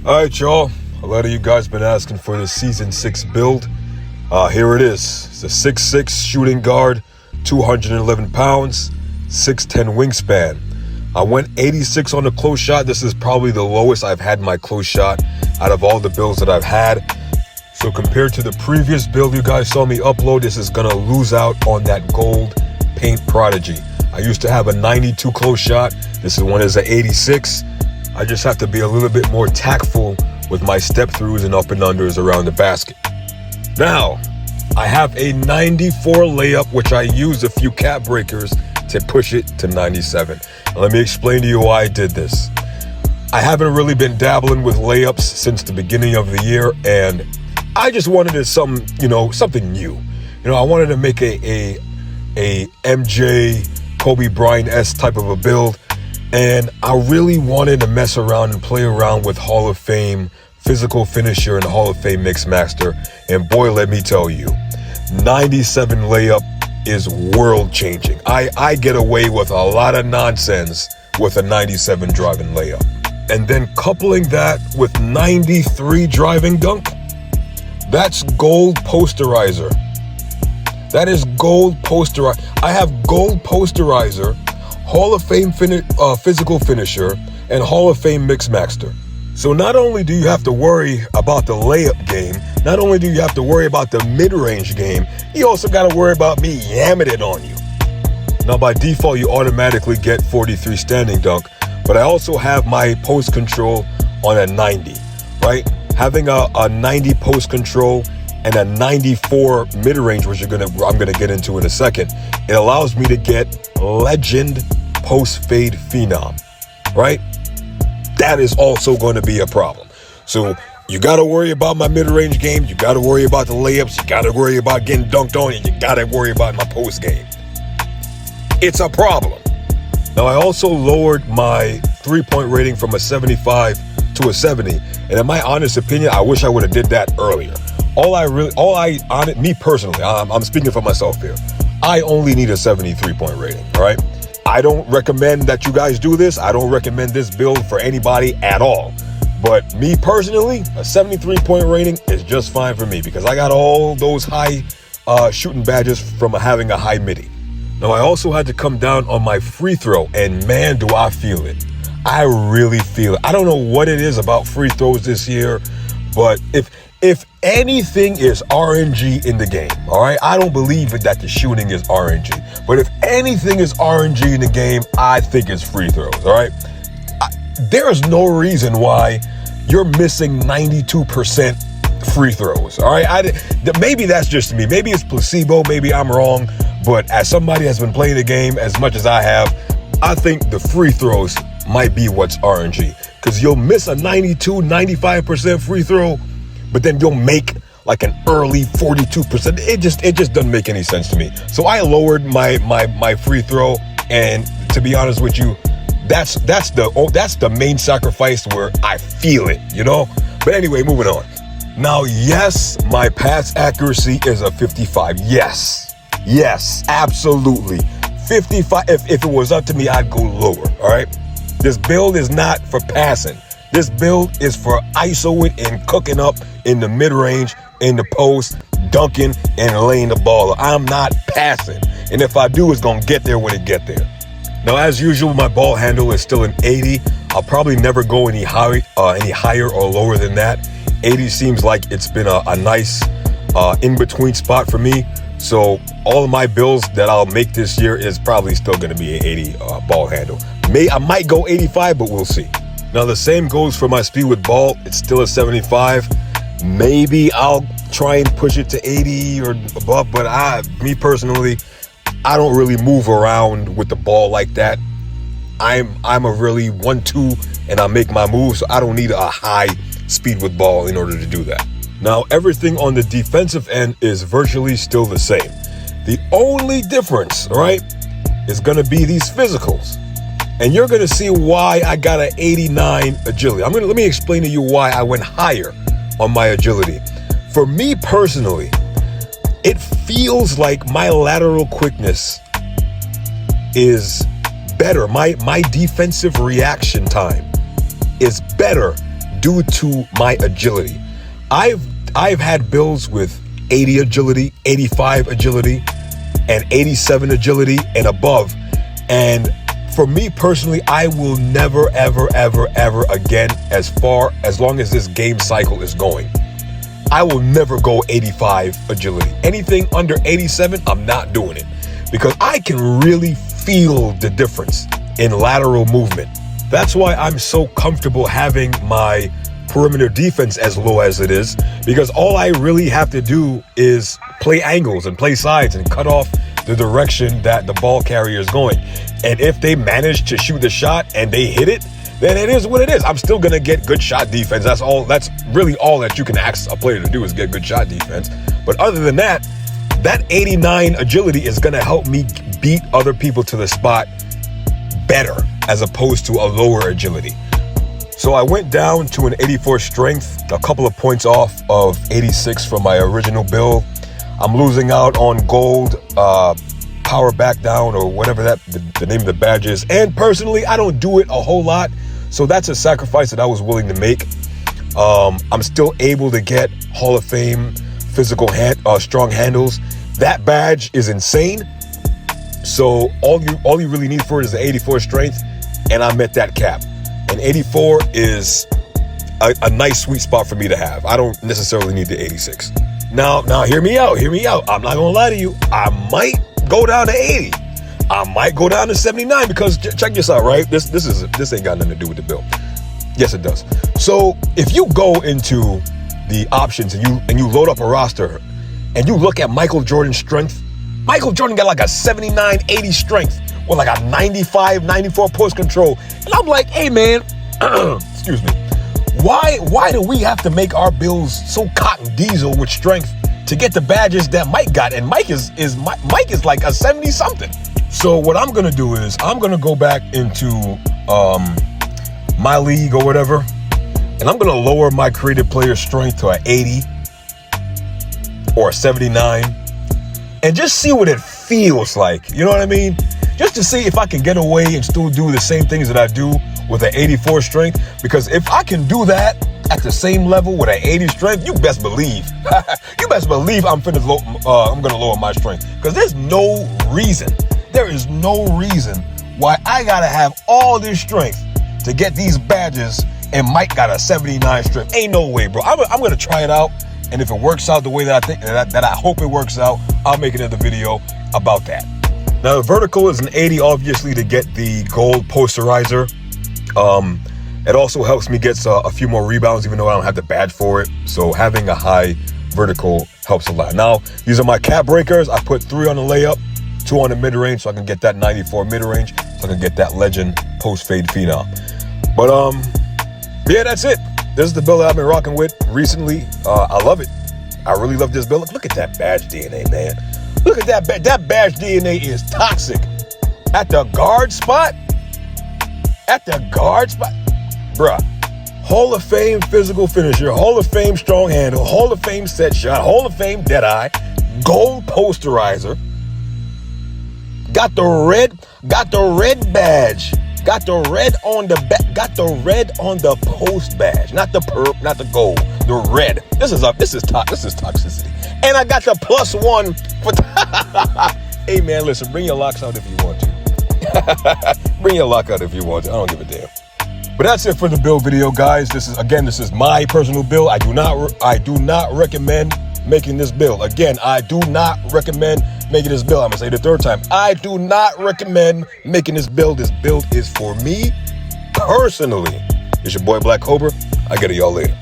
All right, y'all. A lot of you guys been asking for the Season 6 build. Here it is. It's a 6'6 shooting guard, 211 pounds, 6'10 wingspan. I went 86 on the close shot. This is probably the lowest I've had my close shot out of all the builds that I've had. So compared to the previous build you guys saw me upload, this is gonna lose out on that gold paint prodigy. I used to have a 92 close shot. This one is an 86. I just have to be a little bit more tactful with my step throughs and up and unders around the basket. Now, I have a 94 layup, which I used a few cap breakers to push it to 97. Now, let me explain to you why I did this. I haven't really been dabbling with layups since the beginning of the year, and I just wanted something new. I wanted to make a MJ, Kobe Bryant-esque type of a build. And I really wanted to mess around and play around with Hall of Fame physical finisher and Hall of Fame mix master. And boy, let me tell you, 97 layup is world changing. I get away with a lot of nonsense with a 97 driving layup. And then coupling that with 93 driving dunk, that's gold posterizer. That is gold posterizer. I have gold posterizer, Hall of Fame physical finisher, and Hall of Fame mix master. So not only do you have to worry about the layup game, not only do you have to worry about the mid-range game, you also got to worry about me yamming it on you. Now by default, you automatically get 43 standing dunk, but I also have my post control on a 90, right? Having a 90 post control and a 94 mid-range, which I'm gonna get into in a second, it allows me to get legend post-fade phenom, right? That is also going to be a problem. So you got to worry about my mid-range game. You got to worry about the layups. You got to worry about getting dunked on. And you got to worry about my post game. It's a problem. Now, I also lowered my three-point rating from a 75 to a 70. And in my honest opinion, I wish I would have did that earlier. Me personally, I'm speaking for myself here. I only need a 73-point rating, all right? I don't recommend that you guys do this. I don't recommend this build for anybody at all. But me personally, a 73-point rating is just fine for me because I got all those high shooting badges from having a high midi. Now, I also had to come down on my free throw, and man, do I feel it. I really feel it. I don't know what it is about free throws this year, but if anything is RNG in the game, all right? I don't believe that the shooting is RNG. But if anything is RNG in the game, I think it's free throws, all right? There is no reason why you're missing 92% free throws, all right? Maybe that's just me. Maybe it's placebo. Maybe I'm wrong. But as somebody that's been playing the game as much as I have, I think the free throws might be what's RNG. Because you'll miss a 92, 95% free throw, but then you'll make like an early 42%. It just doesn't make any sense to me. So I lowered my free throw, and to be honest with you, that's the main sacrifice where I feel it, But anyway, moving on. Now, yes, my pass accuracy is a 55. Yes, absolutely. 55. If it was up to me, I'd go lower. All right. This build is not for passing. This build is for isoing and cooking up in the mid-range, in the post, dunking, and laying the ball. I'm not passing. And if I do, it's going to get there when it get there. Now, as usual, my ball handle is still an 80. I'll probably never go any higher or lower than that. 80 seems like it's been a nice in-between spot for me. So all of my builds that I'll make this year is probably still going to be an 80 ball handle. I might go 85, but we'll see. Now, the same goes for my speed with ball. It's still a 75. Maybe I'll try and push it to 80 or above, but me personally, I don't really move around with the ball like that. I'm a really 1-2 and I make my moves, so I don't need a high speed with ball in order to do that. Now, everything on the defensive end is virtually still the same. The only difference, right, is going to be these physicals. And you're going to see why I got an 89 agility. Let me explain to you why I went higher on my agility. For me personally, it feels like my lateral quickness is better. My defensive reaction time is better due to my agility. I've had builds with 80 agility, 85 agility, and 87 agility and above. And for me personally, I will never, ever, ever, ever again, as long as this game cycle is going, I will never go 85 agility. Anything under 87, I'm not doing it, because I can really feel the difference in lateral movement. That's why I'm so comfortable having my perimeter defense as low as it is, because all I really have to do is play angles and play sides and cut off the direction that the ball carrier is going. And if they manage to shoot the shot and they hit it, then it is what it is. I'm still gonna get good shot defense. That's really all that you can ask a player to do, is get good shot defense. But other than that, that 89 agility is gonna help me beat other people to the spot better, as opposed to a lower agility. So I went down to an 84 strength, a couple of points off of 86 from my original build. I'm losing out on gold, power back down, or whatever the name of the badge is. And personally, I don't do it a whole lot, so that's a sacrifice that I was willing to make. I'm still able to get Hall of Fame physical strong handles. That badge is insane. So all you really need for it is the 84 strength, and I met that cap. And 84 is a nice sweet spot for me to have. I don't necessarily need the 86. Now hear me out. I'm not gonna lie to you. I might go down to 80. I might go down to 79, because check this out, right? This ain't got nothing to do with the build. Yes, it does. So if you go into the options and you load up a roster and you look at Michael Jordan's strength, Michael Jordan got like a 79, 80 strength with like a 95, 94 post control. And I'm like, hey man, excuse me. Why do we have to make our builds so cotton diesel with strength to get the badges that Mike got? And Mike is like a 70 something. So what I'm gonna do is I'm gonna go back into my league or whatever, and I'm gonna lower my creative player strength to an 80 or a 79, and just see what it feels like. You know what I mean? Just to see if I can get away and still do the same things that I do with an 84 strength. Because if I can do that at the same level with an 80 strength, you best believe, I'm gonna lower my strength. Because there is no reason why I gotta have all this strength to get these badges, and Mike got a 79 strength. Ain't no way, bro. I'm gonna try it out, and if it works out the way that I think, that I hope it works out, I'll make another video about that. Now the vertical is an 80, obviously, to get the gold posterizer. It also helps me get a few more rebounds, even though I don't have the badge for it. So having a high vertical helps a lot. Now, these are my cap breakers. I put 3 on the layup, 2 on the mid-range, so I can get that 94 mid-range, so I can get that legend post-fade phenom. But yeah, that's it. This is the build that I've been rocking with recently. I love it. I really love this build. Look at that badge DNA, man. Look at that. That badge DNA is toxic. At the guard spot. Bruh. Hall of Fame physical finisher. Hall of Fame strong handle. Hall of Fame set shot. Hall of Fame dead eye. Gold posterizer. Got the red badge. Got the red on the back. Got the red on the post badge. Not the perp, not the gold. The red. This is toxicity. And I got the +1 for Hey man, listen, bring your locks out if you want to. Bring your lock out if you want to. I don't give a damn. But that's it for the build video, guys. This is my personal build. I do not recommend making this build. Again, I do not recommend making this build. I'm gonna say it the third time. I do not recommend making this build. This build is for me personally. It's your boy Blaq Kobra. I'll get to y'all later.